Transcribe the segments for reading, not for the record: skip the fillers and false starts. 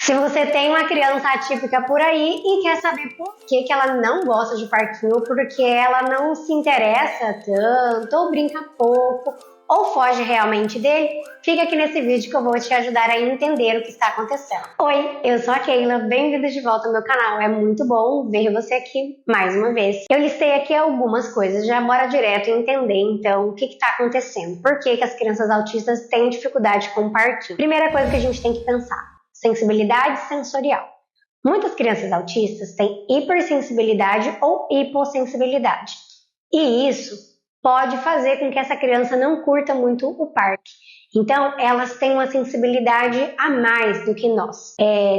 Se você tem uma criança atípica por aí e quer saber por que ela não gosta de parquinho, porque ela não se interessa tanto, ou brinca pouco, ou foge realmente dele, fica aqui nesse vídeo que eu vou te ajudar a entender o que está acontecendo. Oi, eu sou a Keila, bem-vindos de volta ao meu canal. É muito bom ver você aqui mais uma vez. Eu listei aqui algumas coisas, já bora direto entender então o que está acontecendo. Por que as crianças autistas têm dificuldade com o parquinho? Primeira coisa que a gente tem que pensar: sensibilidade sensorial. Muitas crianças autistas têm hipersensibilidade ou hipossensibilidade. E isso pode fazer com que essa criança não curta muito o parque. Então, elas têm uma sensibilidade a mais do que nós.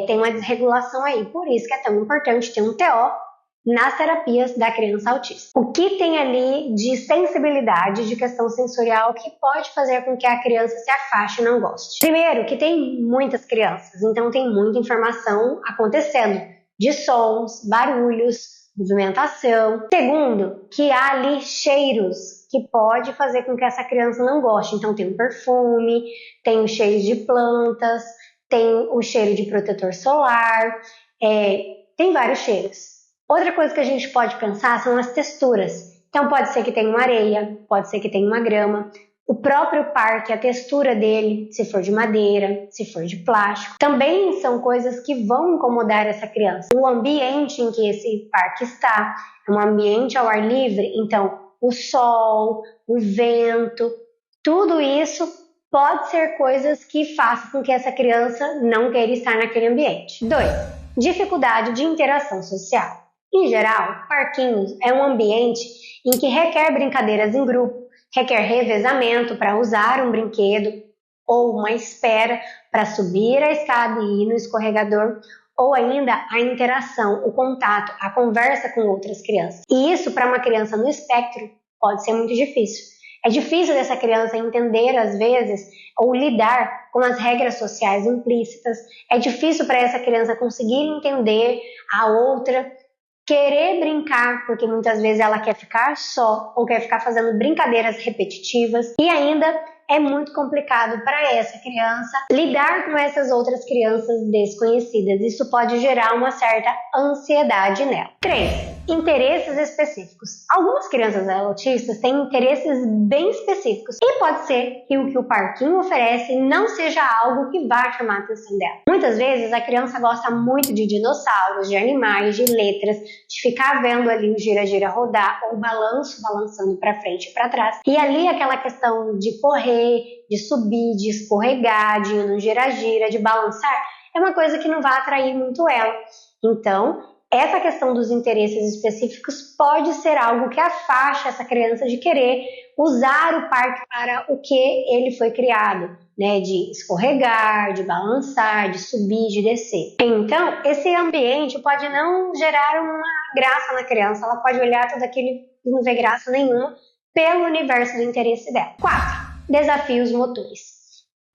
Tem uma desregulação aí. Por isso que é tão importante ter um TO nas terapias da criança autista. O que tem ali de sensibilidade, de questão sensorial, que pode fazer com que a criança se afaste e não goste? Primeiro, que tem muitas crianças, então tem muita informação acontecendo, de sons, barulhos, movimentação. Segundo, que há ali cheiros que pode fazer com que essa criança não goste. Então tem um perfume, tem o cheiro de plantas, tem o cheiro de protetor solar, tem vários cheiros. Outra coisa que a gente pode pensar são as texturas. Então pode ser que tenha uma areia, pode ser que tenha uma grama. O próprio parque, a textura dele, se for de madeira, se for de plástico, também são coisas que vão incomodar essa criança. O ambiente em que esse parque está é um ambiente ao ar livre, então o sol, o vento, tudo isso pode ser coisas que façam com que essa criança não queira estar naquele ambiente. 2. Dificuldade de interação social. Em geral, parquinhos é um ambiente em que requer brincadeiras em grupo, requer revezamento para usar um brinquedo, ou uma espera para subir a escada e ir no escorregador, ou ainda a interação, o contato, a conversa com outras crianças. E isso, para uma criança no espectro, pode ser muito difícil. É difícil dessa criança entender, às vezes, ou lidar com as regras sociais implícitas. É difícil para essa criança conseguir entender a outra, querer brincar, porque muitas vezes ela quer ficar só ou quer ficar fazendo brincadeiras repetitivas, e ainda é muito complicado para essa criança lidar com essas outras crianças desconhecidas. Isso pode gerar uma certa ansiedade nela. 3. Interesses específicos. Algumas crianças autistas têm interesses bem específicos e pode ser que o parquinho oferece não seja algo que vá chamar a atenção dela. Muitas vezes a criança gosta muito de dinossauros, de animais, de letras, de ficar vendo ali o gira-gira rodar ou o balanço balançando para frente e para trás. E ali aquela questão de correr, de subir, de escorregar, de ir no gira-gira, de balançar, é uma coisa que não vai atrair muito ela. Então, essa questão dos interesses específicos pode ser algo que afaste essa criança de querer usar o parque para o que ele foi criado, né? De escorregar, de balançar, de subir, de descer. Então, esse ambiente pode não gerar uma graça na criança, ela pode olhar tudo aquilo e não ver graça nenhuma pelo universo do interesse dela. 4. Desafios motores.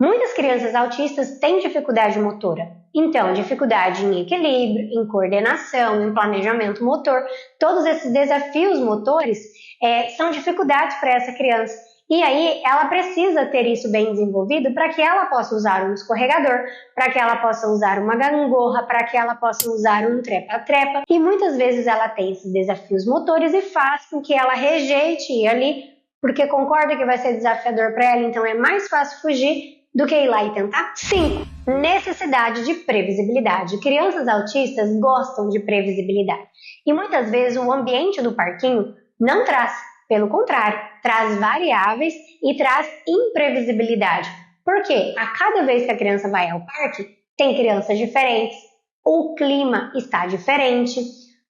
Muitas crianças autistas têm dificuldade motora, então dificuldade em equilíbrio, em coordenação, em planejamento motor. Todos esses desafios motores são dificuldades para essa criança. E aí ela precisa ter isso bem desenvolvido para que ela possa usar um escorregador, para que ela possa usar uma gangorra, para que ela possa usar um trepa-trepa. E muitas vezes ela tem esses desafios motores e faz com que ela rejeite ir ali, porque concorda que vai ser desafiador para ela, então é mais fácil fugir do que ir lá e tentar. 5. Necessidade de previsibilidade. Crianças autistas gostam de previsibilidade. E muitas vezes o ambiente do parquinho não traz. Pelo contrário, traz variáveis e traz imprevisibilidade. Porque a cada vez que a criança vai ao parque, tem crianças diferentes, o clima está diferente,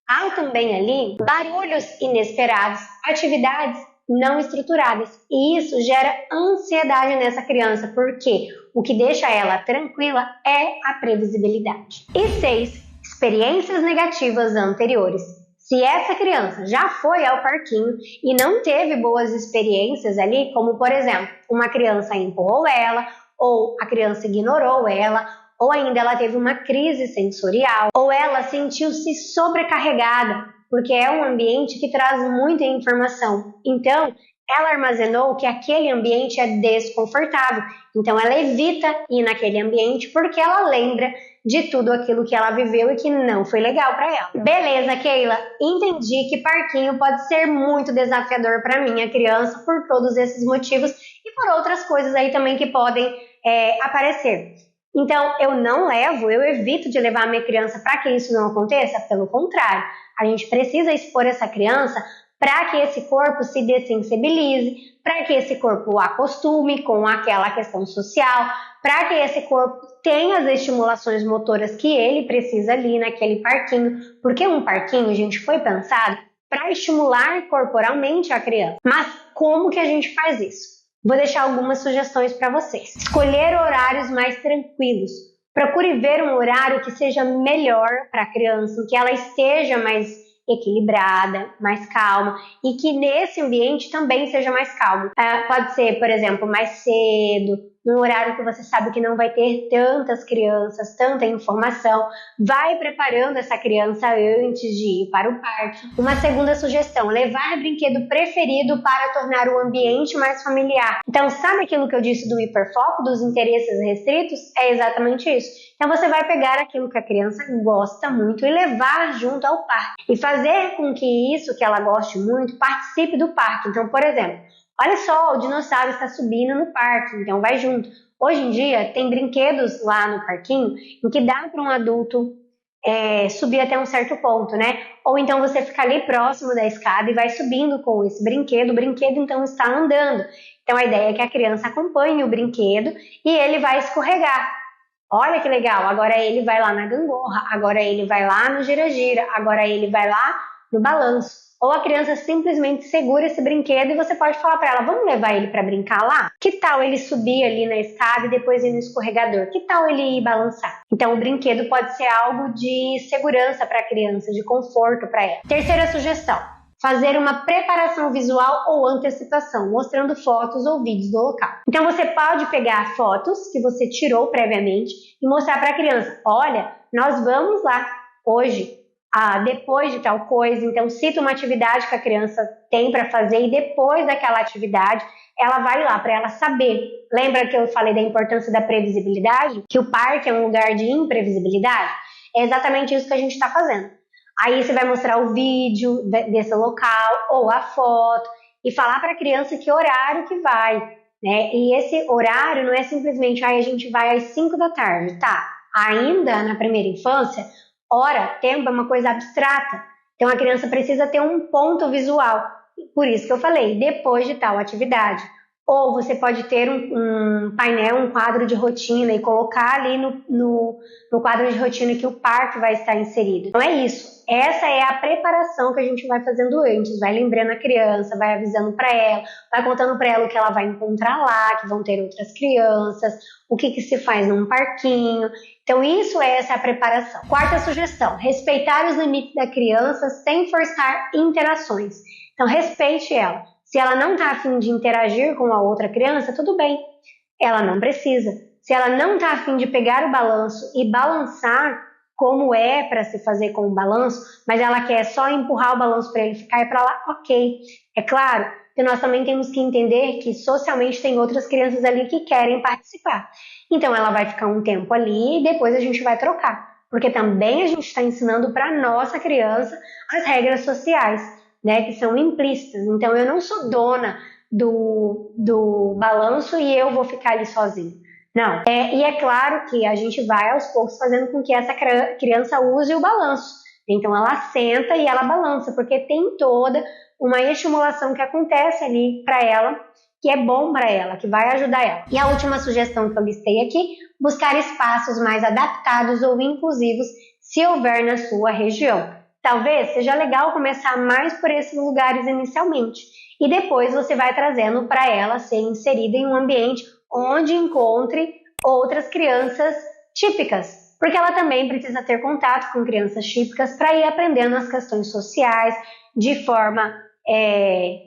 há também ali barulhos inesperados, atividades não estruturadas. E isso gera ansiedade nessa criança, porque o que deixa ela tranquila é a previsibilidade. E 6. Experiências negativas anteriores. Se essa criança já foi ao parquinho e não teve boas experiências ali, como por exemplo, uma criança empurrou ela, ou a criança ignorou ela, ou ainda ela teve uma crise sensorial, ou ela sentiu-se sobrecarregada, porque é um ambiente que traz muita informação. Então, ela armazenou que aquele ambiente é desconfortável. Então, ela evita ir naquele ambiente porque ela lembra de tudo aquilo que ela viveu e que não foi legal para ela. Beleza, Keila, entendi que parquinho pode ser muito desafiador para minha criança por todos esses motivos e por outras coisas aí também que podem aparecer. Então, eu evito de levar a minha criança para que isso não aconteça, pelo contrário, a gente precisa expor essa criança para que esse corpo se dessensibilize, para que esse corpo acostume com aquela questão social, para que esse corpo tenha as estimulações motoras que ele precisa ali naquele parquinho, porque um parquinho, gente, foi pensado para estimular corporalmente a criança. Mas como que a gente faz isso? Vou deixar algumas sugestões para vocês. Escolher horários mais tranquilos. Procure ver um horário que seja melhor para a criança, que ela esteja mais equilibrada, mais calma e que nesse ambiente também seja mais calmo. Pode ser, por exemplo, mais cedo, num horário que você sabe que não vai ter tantas crianças, tanta informação. Vai preparando essa criança antes de ir para o parque. Uma segunda sugestão, levar brinquedo preferido para tornar o ambiente mais familiar. Então, sabe aquilo que eu disse do hiperfoco, dos interesses restritos? É exatamente isso. Então você vai pegar aquilo que a criança gosta muito e levar junto ao parque. E fazer com que isso que ela goste muito participe do parque. Então, por exemplo, olha só, o dinossauro está subindo no parque, então vai junto. Hoje em dia tem brinquedos lá no parquinho em que dá para um adulto subir até um certo ponto, né? Ou então você fica ali próximo da escada e vai subindo com esse brinquedo, o brinquedo então está andando. Então a ideia é que a criança acompanhe o brinquedo e ele vai escorregar. Olha que legal, agora ele vai lá na gangorra, agora ele vai lá no gira-gira, agora ele vai lá no balanço. Ou a criança simplesmente segura esse brinquedo e você pode falar para ela, vamos levar ele para brincar lá? Que tal ele subir ali na escada e depois ir no escorregador? Que tal ele ir balançar? Então o brinquedo pode ser algo de segurança para a criança, de conforto para ela. Terceira sugestão. Fazer uma preparação visual ou antecipação, mostrando fotos ou vídeos do local. Então você pode pegar fotos que você tirou previamente e mostrar para a criança, olha, nós vamos lá hoje, depois de tal coisa, então cita uma atividade que a criança tem para fazer e depois daquela atividade ela vai lá para ela saber. Lembra que eu falei da importância da previsibilidade? Que o parque é um lugar de imprevisibilidade? É exatamente isso que a gente está fazendo. Aí você vai mostrar o vídeo desse local ou a foto e falar para a criança que horário que vai, né? E esse horário não é simplesmente a gente vai às 5 da tarde, tá? Ainda na primeira infância, hora, tempo é uma coisa abstrata. Então a criança precisa ter um ponto visual. Por isso que eu falei, depois de tal atividade. Ou você pode ter um painel, um quadro de rotina e colocar ali no quadro de rotina que o parque vai estar inserido. Então é isso. Essa é a preparação que a gente vai fazendo antes. Vai lembrando a criança, vai avisando para ela, vai contando para ela o que ela vai encontrar lá, que vão ter outras crianças, o que se faz num parquinho. Então essa é a preparação. Quarta sugestão, respeitar os limites da criança sem forçar interações. Então respeite ela. Se ela não está a fim de interagir com a outra criança, tudo bem, ela não precisa. Se ela não está a fim de pegar o balanço e balançar, como é para se fazer com o balanço, mas ela quer só empurrar o balanço para ele ficar para lá, ok. É claro que nós também temos que entender que socialmente tem outras crianças ali que querem participar. Então ela vai ficar um tempo ali e depois a gente vai trocar. Porque também a gente está ensinando para a nossa criança as regras sociais, né, que são implícitas. Então eu não sou dona do balanço e eu vou ficar ali sozinha. Não. E é claro que a gente vai aos poucos fazendo com que essa criança use o balanço. Então ela senta e ela balança, porque tem toda uma estimulação que acontece ali para ela, que é bom para ela, que vai ajudar ela. E a última sugestão que eu listei aqui, buscar espaços mais adaptados ou inclusivos, se houver na sua região. Talvez seja legal começar mais por esses lugares inicialmente e depois você vai trazendo para ela ser inserida em um ambiente onde encontre outras crianças típicas, porque ela também precisa ter contato com crianças típicas para ir aprendendo as questões sociais de forma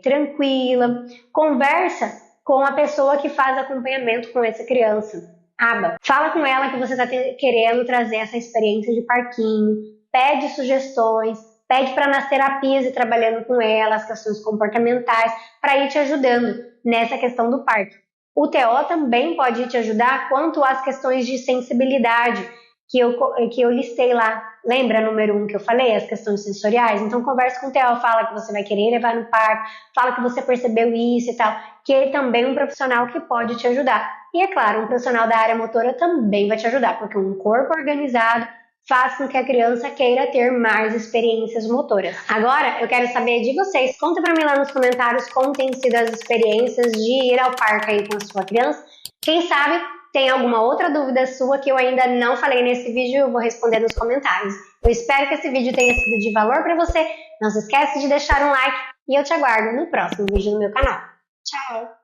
tranquila. Conversa com a pessoa que faz acompanhamento com essa criança. Fala com ela que você está querendo trazer essa experiência de parquinho. Pede sugestões, pede para nas terapias ir trabalhando com ela, as questões comportamentais, para ir te ajudando nessa questão do parque. O TO também pode te ajudar quanto às questões de sensibilidade, que eu listei lá. Lembra número 1 que eu falei, as questões sensoriais? Então conversa com o Theo, fala que você vai querer levar no parque, fala que você percebeu isso e tal, que ele também é um profissional que pode te ajudar. E é claro, um profissional da área motora também vai te ajudar, porque um corpo organizado faz com que a criança queira ter mais experiências motoras. Agora, eu quero saber de vocês. Conta pra mim lá nos comentários como têm sido as experiências de ir ao parque aí com a sua criança. Quem sabe tem alguma outra dúvida sua que eu ainda não falei nesse vídeo, eu vou responder nos comentários. Eu espero que esse vídeo tenha sido de valor para você. Não se esquece de deixar um like e eu te aguardo no próximo vídeo no meu canal. Tchau!